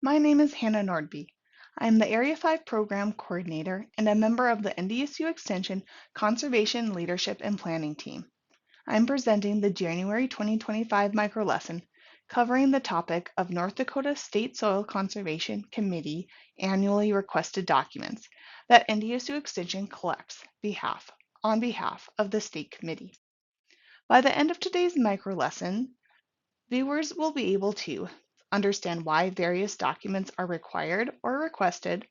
My name is Hannah Nordby. I am the Area 5 Program Coordinator and a member of the NDSU Extension Conservation Leadership and Planning Team. I am presenting the January 2025 microlesson covering the topic of North Dakota State Soil Conservation Committee annually requested documents that NDSU Extension collects on behalf of the state committee. By the end of today's microlesson, viewers will be able to understand why various documents are required or requested,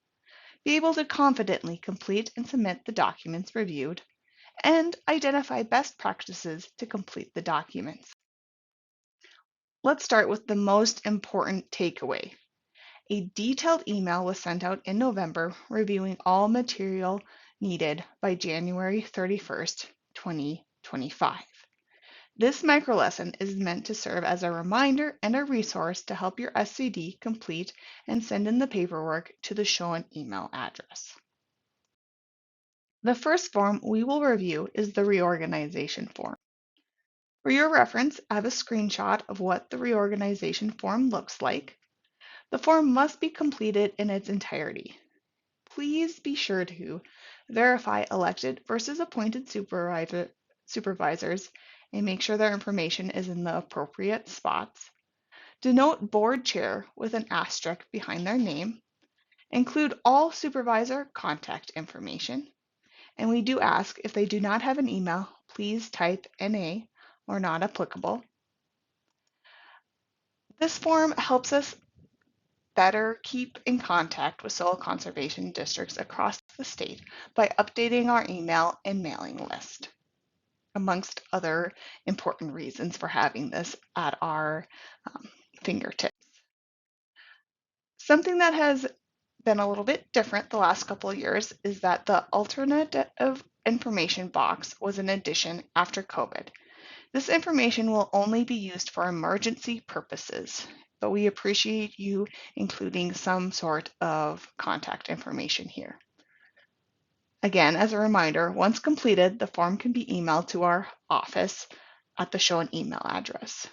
be able to confidently complete and submit the documents reviewed, and identify best practices to complete the documents. Let's start with the most important takeaway. A detailed email was sent out in November reviewing all material needed by January 31st, 2025. This microlesson is meant to serve as a reminder and a resource to help your SCD complete and send in the paperwork to the shown email address. The first form we will review is the reorganization form. For your reference, I have a screenshot of what the reorganization form looks like. The form must be completed in its entirety. Please be sure to verify elected versus appointed supervisors and make sure their information is in the appropriate spots. Denote board chair with an asterisk behind their name. Include all supervisor contact information. And we do ask if they do not have an email, please type NA or not applicable. This form helps us better keep in contact with soil conservation districts across the state by updating our email and mailing list, amongst other important reasons for having this at our fingertips. Something that has been a little bit different the last couple of years is that the alternative information box was an addition after COVID. This information will only be used for emergency purposes, but we appreciate you including some sort of contact information here. Again, as a reminder, once completed, the form can be emailed to our office at the shown email address.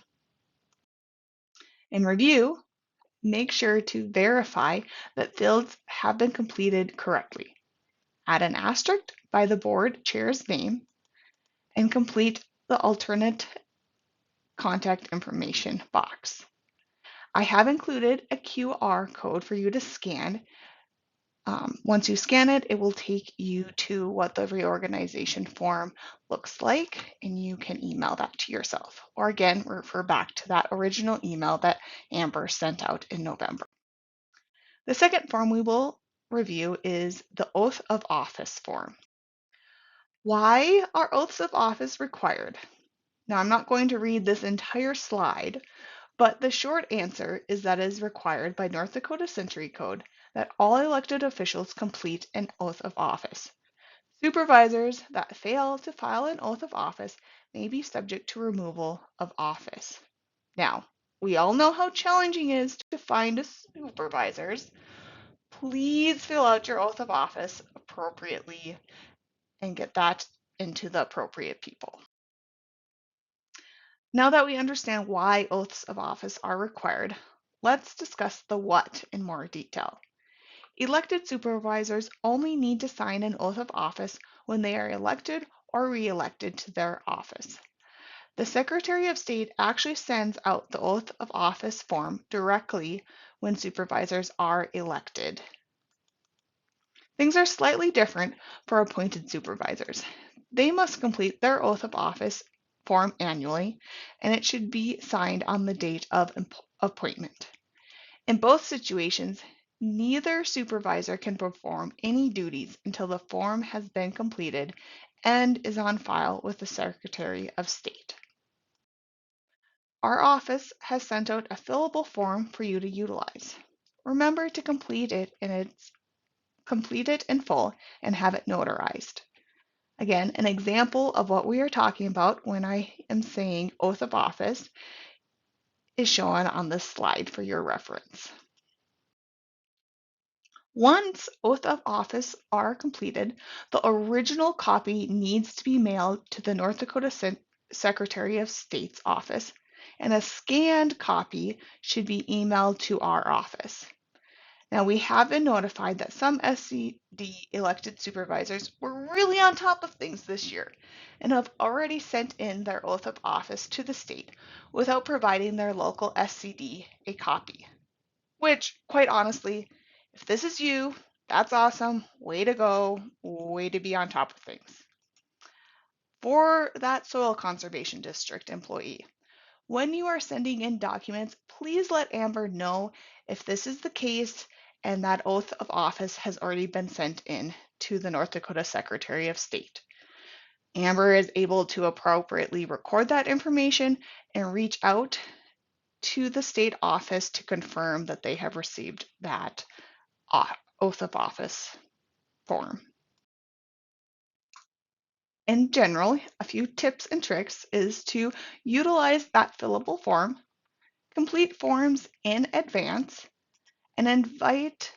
In review, make sure to verify that fields have been completed correctly. Add an asterisk by the board chair's name and complete the alternate contact information box. I have included a QR code for you to scan. Once you scan it, it will take you to what the reorganization form looks like, and you can email that to yourself. Or again, refer back to that original email that Amber sent out in November. The second form we will review is the Oath of Office form. Why are oaths of office required? Now, I'm not going to read this entire slide, but the short answer is that it is required by North Dakota Century Code that all elected officials complete an oath of office. Supervisors that fail to file an oath of office may be subject to removal of office. Now, we all know how challenging it is to find supervisors. Please fill out your oath of office appropriately and get that into the appropriate people. Now that we understand why oaths of office are required, let's discuss the what in more detail. Elected supervisors only need to sign an oath of office when they are elected or re-elected to their office. The Secretary of State actually sends out the oath of office form directly when supervisors are elected. Things are slightly different for appointed supervisors. They must complete their oath of office form annually, and it should be signed on the date of appointment. In both situations, neither supervisor can perform any duties until the form has been completed and is on file with the Secretary of State. Our office has sent out a fillable form for you to utilize. Remember to complete it in full and have it notarized. Again, an example of what we are talking about when I am saying oath of office is shown on this slide for your reference. Once oath of office are completed, the original copy needs to be mailed to the North Dakota Secretary of State's office, and a scanned copy should be emailed to our office. Now, we have been notified that some SCD elected supervisors were really on top of things this year and have already sent in their oath of office to the state without providing their local SCD a copy. Which, quite honestly, if this is you, that's awesome. Way to go. Way to be on top of things. For that soil conservation district employee, when you are sending in documents, please let Amber know if this is the case and that oath of office has already been sent in to the North Dakota Secretary of State. Amber is able to appropriately record that information and reach out to the state office to confirm that they have received that oath of office form. In general, a few tips and tricks is to utilize that fillable form, complete forms in advance, and invite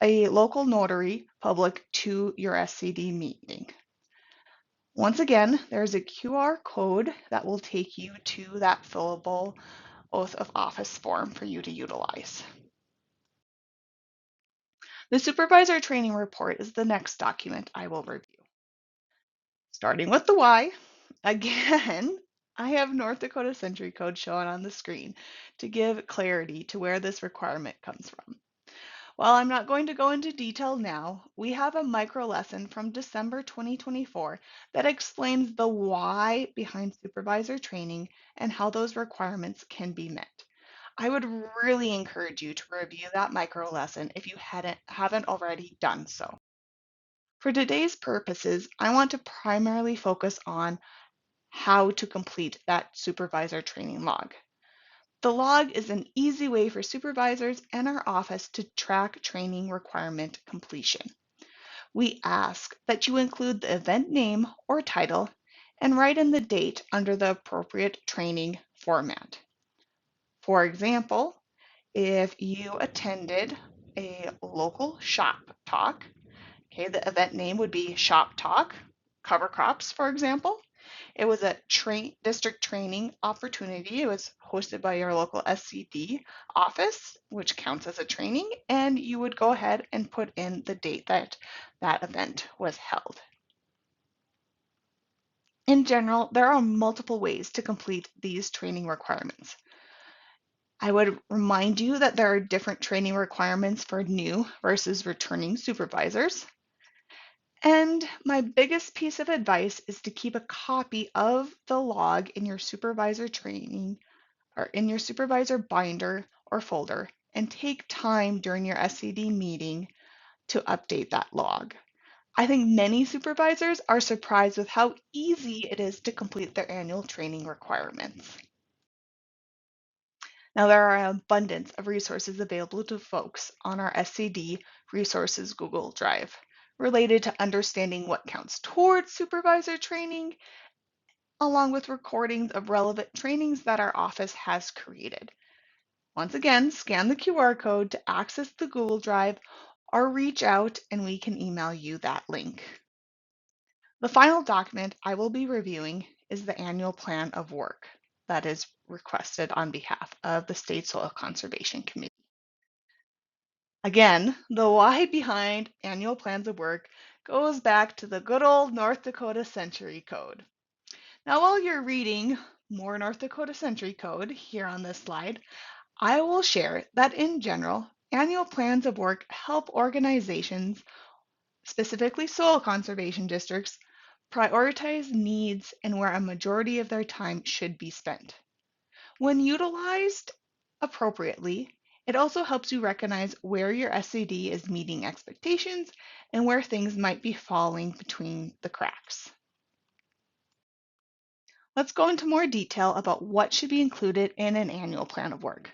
a local notary public to your SCD meeting. Once again, there's a QR code that will take you to that fillable oath of office form for you to utilize. The supervisor training report is the next document I will review. Starting with the why, again, I have North Dakota Century Code shown on the screen to give clarity to where this requirement comes from. While I'm not going to go into detail now, we have a micro lesson from December 2024 that explains the why behind supervisor training and how those requirements can be met. I would really encourage you to review that micro lesson if you haven't already done so. For today's purposes, I want to primarily focus on how to complete that supervisor training log. The log is an easy way for supervisors and our office to track training requirement completion. We ask that you include the event name or title and write in the date under the appropriate training format. For example, if you attended a local shop talk, okay, the event name would be Shop Talk, Cover Crops, for example. It was a district training opportunity. It was hosted by your local SCD office, which counts as a training, and you would go ahead and put in the date that that event was held. In general, there are multiple ways to complete these training requirements. I would remind you that there are different training requirements for new versus returning supervisors. And my biggest piece of advice is to keep a copy of the log in your supervisor training or in your supervisor binder or folder and take time during your SCD meeting to update that log. I think many supervisors are surprised with how easy it is to complete their annual training requirements. Now, there are an abundance of resources available to folks on our SCD Resources Google Drive related to understanding what counts towards supervisor training, along with recordings of relevant trainings that our office has created. Once again, scan the QR code to access the Google Drive or reach out and we can email you that link. The final document I will be reviewing is the annual plan of work that is requested on behalf of the State Soil Conservation Committee. Again, the why behind annual plans of work goes back to the good old North Dakota Century Code. Now, while you're reading more North Dakota Century Code here on this slide, I will share that in general, annual plans of work help organizations, specifically soil conservation districts, prioritize needs and where a majority of their time should be spent. When utilized appropriately, it also helps you recognize where your SCD is meeting expectations and where things might be falling between the cracks. Let's go into more detail about what should be included in an annual plan of work.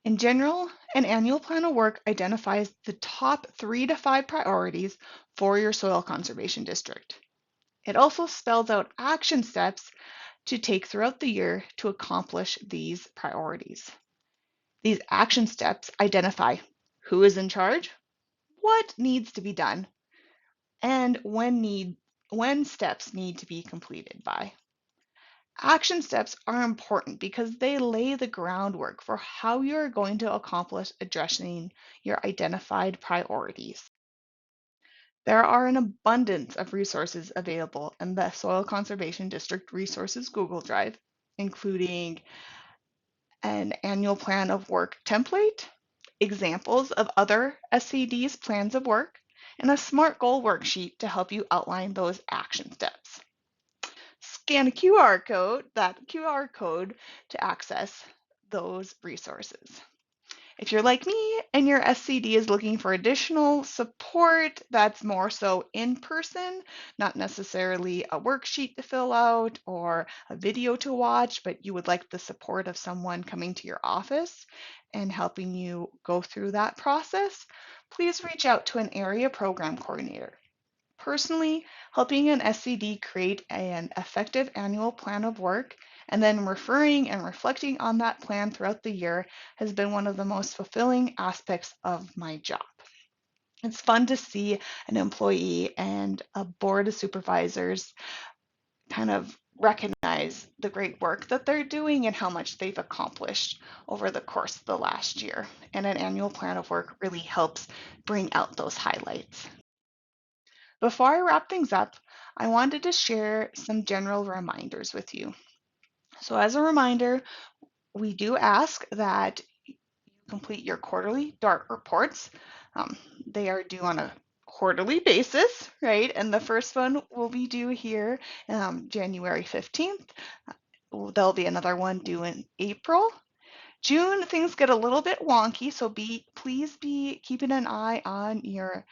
In general, an annual plan of work identifies the top 3 to 5 priorities for your soil conservation district. It also spells out action steps to take throughout the year to accomplish these priorities. These action steps identify who is in charge, what needs to be done, and when steps need to be completed by. Action steps are important because they lay the groundwork for how you're going to accomplish addressing your identified priorities. There are an abundance of resources available in the Soil Conservation District Resources Google Drive, including an annual plan of work template, examples of other SCD's plans of work, and a SMART goal worksheet to help you outline those action steps. Scan a QR code, that QR code, to access those resources. If you're like me and your SCD is looking for additional support that's more so in person, not necessarily a worksheet to fill out or a video to watch, but you would like the support of someone coming to your office and helping you go through that process, please reach out to an area program coordinator. Personally, helping an SCD create an effective annual plan of work and then referring and reflecting on that plan throughout the year has been one of the most fulfilling aspects of my job. It's fun to see an employee and a board of supervisors kind of recognize the great work that they're doing and how much they've accomplished over the course of the last year. And an annual plan of work really helps bring out those highlights. Before I wrap things up, I wanted to share some general reminders with you. So, as a reminder, we do ask that you complete your quarterly DART reports. They are due on a quarterly basis, right? And the first one will be due here January 15th. There'll be another one due in April. June, things get a little bit wonky, so please be keeping an eye on your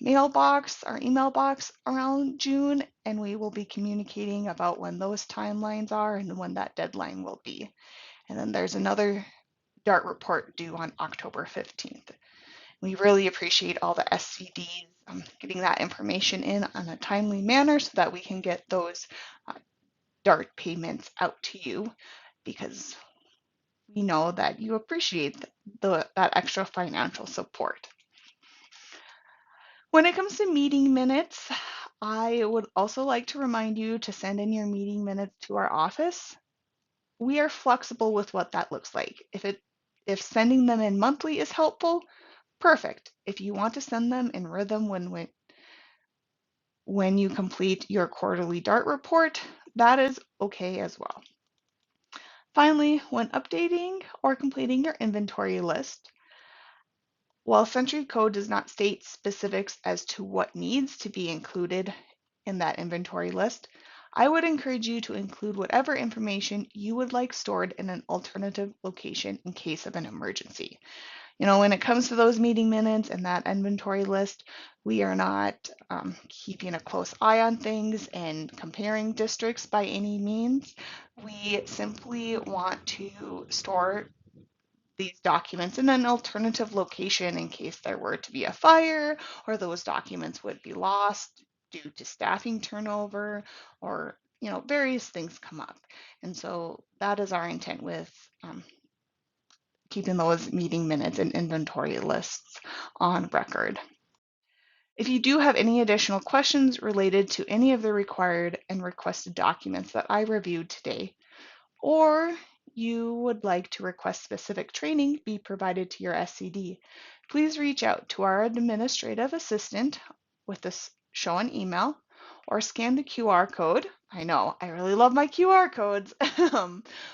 mailbox or email box around June, and we will be communicating about when those timelines are and when that deadline will be. And then there's another DART report due on October 15th. We really appreciate all the SCDs getting that information in on a timely manner so that we can get those DART payments out to you, because we know that you appreciate that extra financial support. When it comes to meeting minutes, I would also like to remind you to send in your meeting minutes to our office. We are flexible with what that looks like. If sending them in monthly is helpful, perfect. If you want to send them in rhythm when you complete your quarterly DART report, that is okay as well. Finally, when updating or completing your inventory list, while Century Code does not state specifics as to what needs to be included in that inventory list, I would encourage you to include whatever information you would like stored in an alternative location in case of an emergency. When it comes to those meeting minutes and that inventory list, we are not keeping a close eye on things and comparing districts by any means. We simply want to store these documents in an alternative location in case there were to be a fire or those documents would be lost due to staffing turnover or various things come up. And so that is our intent with keeping those meeting minutes and inventory lists on record. If you do have any additional questions related to any of the required and requested documents that I reviewed today, or you would like to request specific training be provided to your SCD, please reach out to our administrative assistant with this show an email or scan the QR code. I know, I really love my QR codes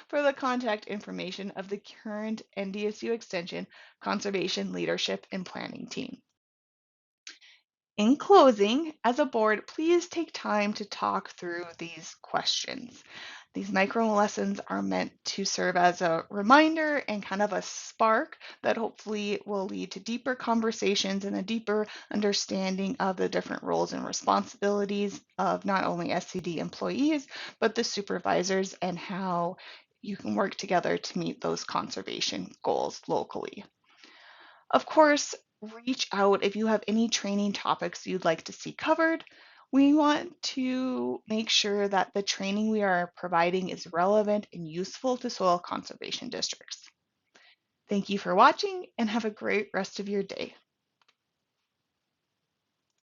for the contact information of the current NDSU Extension Conservation Leadership and Planning Team. In closing, as a board, please take time to talk through these questions. These micro lessons are meant to serve as a reminder and kind of a spark that hopefully will lead to deeper conversations and a deeper understanding of the different roles and responsibilities of not only SCD employees, but the supervisors and how you can work together to meet those conservation goals locally. Of course, reach out if you have any training topics you'd like to see covered. We want to make sure that the training we are providing is relevant and useful to soil conservation districts. Thank you for watching and have a great rest of your day.